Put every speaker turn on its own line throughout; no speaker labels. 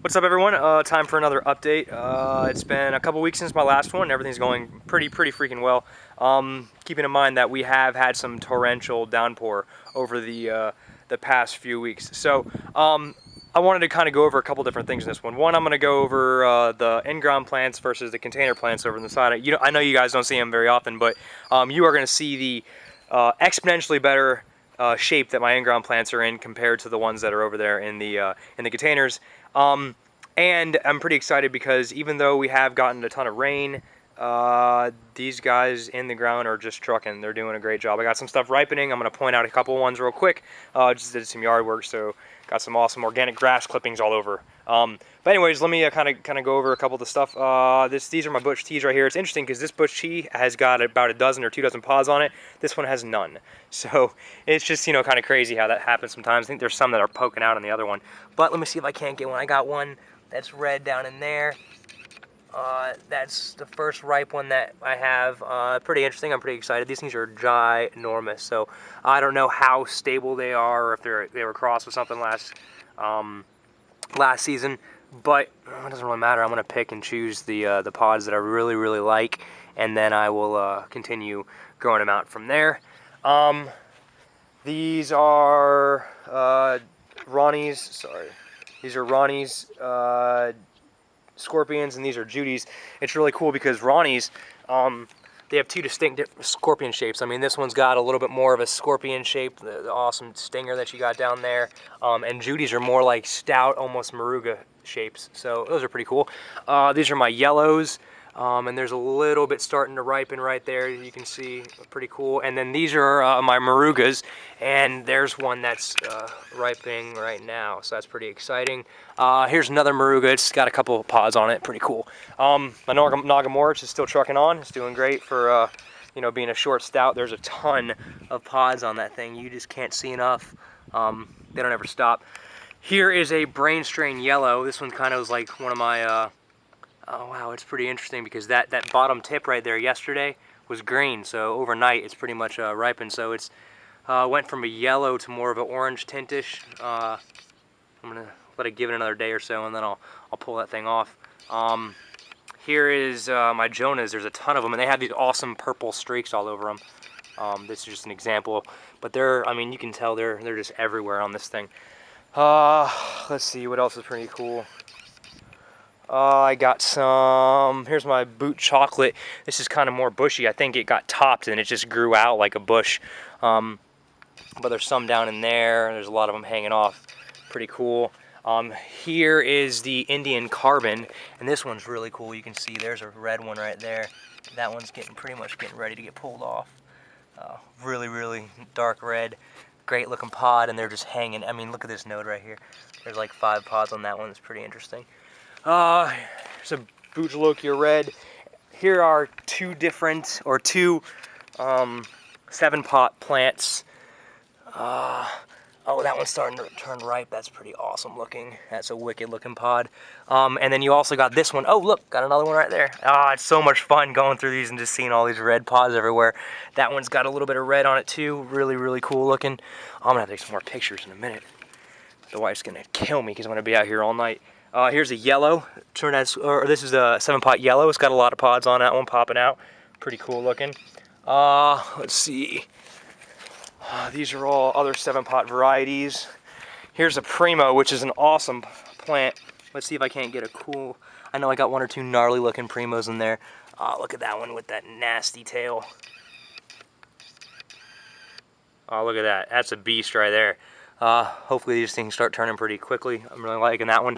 What's up, everyone? Time for another update. It's been a couple weeks since my last one. Everything's going pretty freaking well. Keeping in mind that we have had some torrential downpour over the past few weeks. So I wanted to kind of go over a couple different things in this one. One, I'm going to go over the in-ground plants versus the container plants over on the side. I know you guys don't see them very often, but you are going to see the exponentially better shape that my in-ground plants are in compared to the ones that are over there in the containers. And I'm pretty excited because even though we have gotten a ton of rain, these guys in the ground are just trucking. They're doing a great job. I got some stuff ripening. I'm going to point out a couple ones real quick. Just did some yard work, so got some awesome organic grass clippings all over. But anyways, let me kind of go over a couple of the stuff. These are my Butch teas right here. It's interesting because this Butch tea has got about a dozen or 2 dozen pods on it. This one has none. So it's just, kind of crazy how that happens sometimes. I think there's some that are poking out on the other one. But let me see if I can't get one. I got one that's red down in there. That's the first ripe one that I have. Pretty interesting. I'm pretty excited. These things are ginormous. So I don't know how stable they are, or if they were crossed with something last season. But it doesn't really matter. I'm going to pick and choose the pods that I really like, and then I will continue growing them out from there. These are Ronnie's. Sorry. These are Ronnie's scorpions, and these are Judy's. It's really cool because Ronnie's, they have 2 distinct scorpion shapes. I mean, this one's got a little bit more of a scorpion shape, the awesome stinger that you got down there. And Judy's are more like stout, almost Moruga shapes. So those are pretty cool. These are my yellows. And there's a little bit starting to ripen right there, you can see. Pretty cool. And then these are my Morugas, and there's one that's ripening right now, so that's pretty exciting. Here's another Moruga. It's got a couple of pods on it. Pretty cool. My Nagamorich is still trucking on. It's doing great for being a short stout. There's a ton of pods on that thing. You just can't see enough. They don't ever stop. Here is a Brain Strain Yellow. This one kind of was like one of my oh wow, it's pretty interesting because that bottom tip right there yesterday was green, so overnight it's pretty much ripened. So it's went from a yellow to more of an orange tintish. I'm gonna let it give it another day or so, and then I'll pull that thing off. Here is my Jonas. There's a ton of them, and they have these awesome purple streaks all over them. This is just an example, but I mean, you can tell they're just everywhere on this thing. Let's see what else is pretty cool. I got some, here's my Boot Chocolate. This is kind of more bushy. I think it got topped and it just grew out like a bush. But there's some down in there. There's a lot of them hanging off. Pretty cool. Here is the Indian Carbon, and this one's really cool. You can see there's a red one right there. That one's pretty much getting ready to get pulled off. Really dark red. Great looking pod, and they're just hanging. I mean, look at this node right here. There's like 5 pods on that one. It's pretty interesting. Here's a Bujalokia Red. Here are 2 different, or 2 7-pot plants. Oh, that one's starting to turn ripe. That's pretty awesome looking. That's a wicked looking pod. And then you also got this one. Oh, look, got another one right there. It's so much fun going through these and just seeing all these red pods everywhere. That one's got a little bit of red on it too. Really cool looking. I'm gonna have to take some more pictures in a minute. The wife's gonna kill me because I'm gonna be out here all night. Here's a yellow. This is a 7-pot yellow. It's got a lot of pods on that one popping out. Pretty cool looking. Let's see. These are all other 7-pot varieties. Here's a Primo, which is an awesome plant. Let's see if I can't get a cool. I know I got 1 or 2 gnarly looking Primos in there. Look at that one with that nasty tail. Oh, look at that. That's a beast right there. Hopefully these things start turning pretty quickly. I'm really liking that one.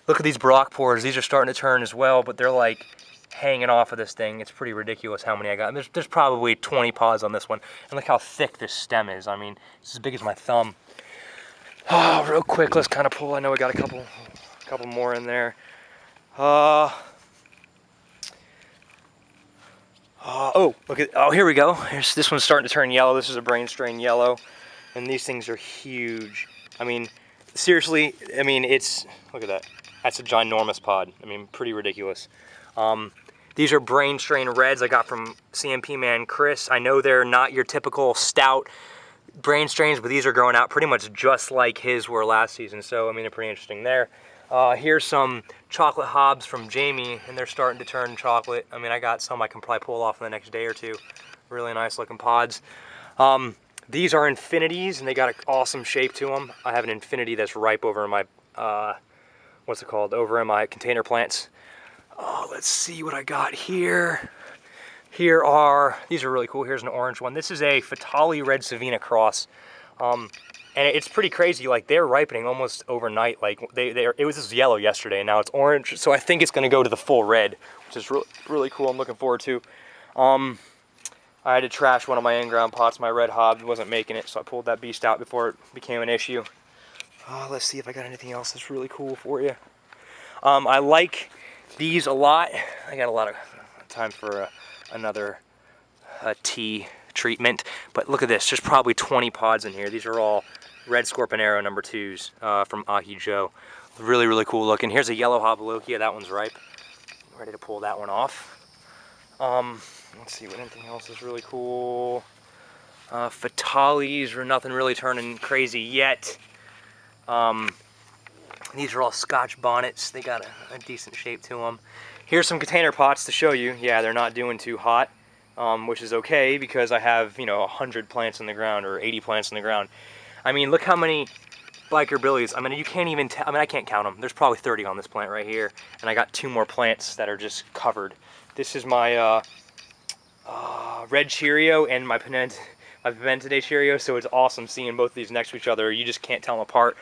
Look at these Brock pores. These are starting to turn as well, but they're like hanging off of this thing. It's pretty ridiculous how many I got. There's probably 20 pods on this one. And look how thick this stem is. I mean, it's as big as my thumb. Oh, real quick, let's kind of pull. I know we got a couple more in there. Oh, look at. Oh, here we go. This one's starting to turn yellow. This is a Brain Strain Yellow. And these things are huge. I mean, seriously, I mean, look at that. That's a ginormous pod. I mean, pretty ridiculous. These are Brain Strain Reds I got from CMP man Chris. I know they're not your typical stout Brain Strains, but these are growing out pretty much just like his were last season. So, I mean, they're pretty interesting there. Here's some chocolate hobs from Jamie, and they're starting to turn chocolate. I mean, I got some I can probably pull off in the next day or two. Really nice looking pods. These are infinities, and they got an awesome shape to them. I have an infinity that's ripe over in my, what's it called, over in my container plants. Let's see what I got here. These are really cool. Here's an orange one. This is a Fatali Red Savina cross. And it's pretty crazy. Like, they're ripening almost overnight. Like, it was just yellow yesterday, and now it's orange. So I think it's going to go to the full red, which is really cool. I'm looking forward to. I had to trash one of my in-ground pots. My red hob wasn't making it, so I pulled that beast out before it became an issue. Let's see if I got anything else that's really cool for you. I like these a lot. I got a lot of time for another tea treatment, but look at this. There's probably 20 pods in here. These are all red Scorpionero number 2s from Ahi Joe. Really cool looking. Here's a yellow Hobolokia. That one's ripe. I'm ready to pull that one off. Let's see what anything else is really cool. Fatalis are nothing really turning crazy yet. These are all Scotch bonnets. They got a decent shape to them. Here's some container pots to show you. Yeah, they're not doing too hot, which is okay because I have, 100 plants in the ground or 80 plants in the ground. I mean, look how many Biker Billies. I mean, you can't even tell. I mean, I can't count them. There's probably 30 on this plant right here, and I got 2 more plants that are just covered. This is my red Cheerio and my Pimenta Cheerio, so it's awesome seeing both of these next to each other. You just can't tell them apart.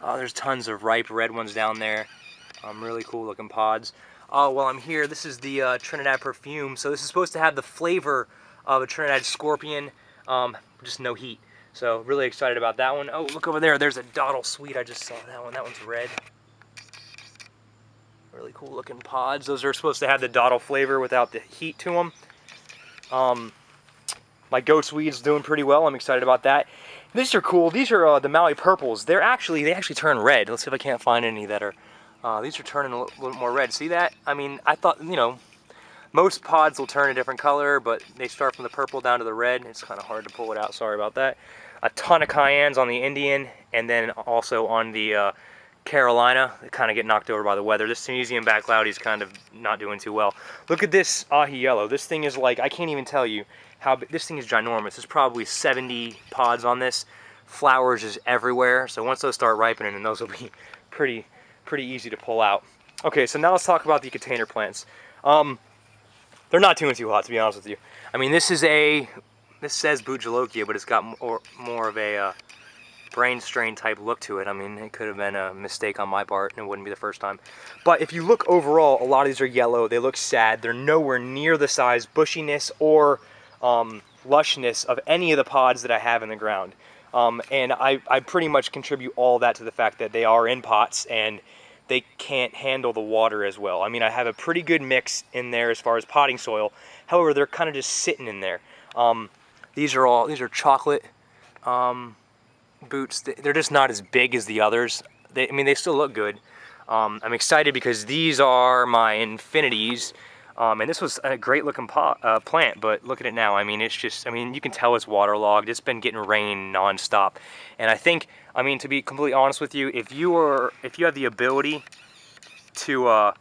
There's tons of ripe red ones down there. Really cool looking pods. While I'm here, this is the Trinidad Perfume. So this is supposed to have the flavor of a Trinidad Scorpion, just no heat. So really excited about that one. Oh, look over there. There's a Dottle Sweet. I just saw that one. That one's red. Really cool looking pods. Those are supposed to have the Dottle flavor without the heat to them. My Goat's Weed's doing pretty well. I'm excited about that. These are cool. These are the Maui Purples. They actually turn red. Let's see if I can't find any that are. These are turning a little more red. See that? I mean, I thought, most pods will turn a different color, but they start from the purple down to the red. It's kind of hard to pull it out. Sorry about that. A ton of Cayennes on the Indian, and then also on the Carolina. They kind of get knocked over by the weather. This Tunisian Bat Cloudy's kind of not doing too well. Look at this Ahi Yellow. This thing is like, I can't even tell you how big. This thing is ginormous. There's probably 70 pods on this. Flowers just everywhere. So once those start ripening, and those will be pretty easy to pull out. Okay, so now let's talk about the container plants. They're not doing too hot, to be honest with you. I mean, this says Bujalokia, but it's got more of a brain strain type look to it. I mean, it could have been a mistake on my part, and it wouldn't be the first time. But if you look overall, a lot of these are yellow. They look sad. They're nowhere near the size, bushiness, or lushness of any of the pods that I have in the ground. And I pretty much contribute all that to the fact that they are in pots and they can't handle the water as well. I mean, I have a pretty good mix in there as far as potting soil. However, they're kind of just sitting in there. These are chocolate boots. They're just not as big as the others. I mean, they still look good. I'm excited because these are my infinities. And this was a great looking plant, but look at it now. I mean, it's just, you can tell it's waterlogged. It's been getting rain nonstop. And I think, to be completely honest with you, if you have the ability to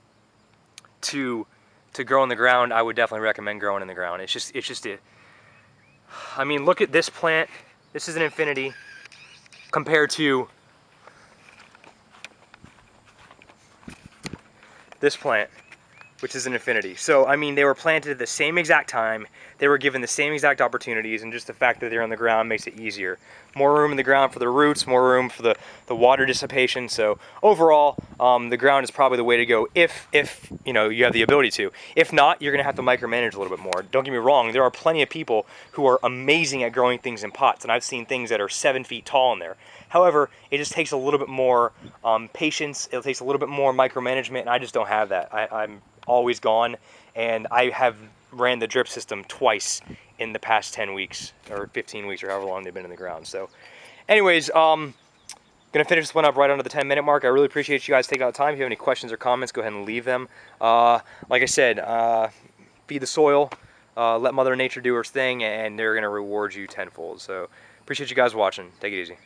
grow in the ground, I would definitely recommend growing in the ground. It's just look at this plant. This is an infinity compared to this plant, which is an infinity. So, they were planted at the same exact time. They were given the same exact opportunities, and just the fact that they're on the ground makes it easier. More room in the ground for the roots, more room for the water dissipation. So overall, the ground is probably the way to go if you have the ability to. If not, you're gonna have to micromanage a little bit more. Don't get me wrong, there are plenty of people who are amazing at growing things in pots, and I've seen things that are 7 feet tall in there. However, it just takes a little bit more patience. It takes a little bit more micromanagement, and I just don't have that. I'm always gone, and I have ran the drip system twice in the past 10 weeks or 15 weeks or however long they've been in the ground. So anyways, gonna finish this one up right under the 10-minute mark. I really appreciate you guys taking out the time. If you have any questions or comments, go ahead and leave them. Like I said, feed the soil, let Mother Nature do her thing, and they're gonna reward you tenfold. So appreciate you guys watching. Take it easy.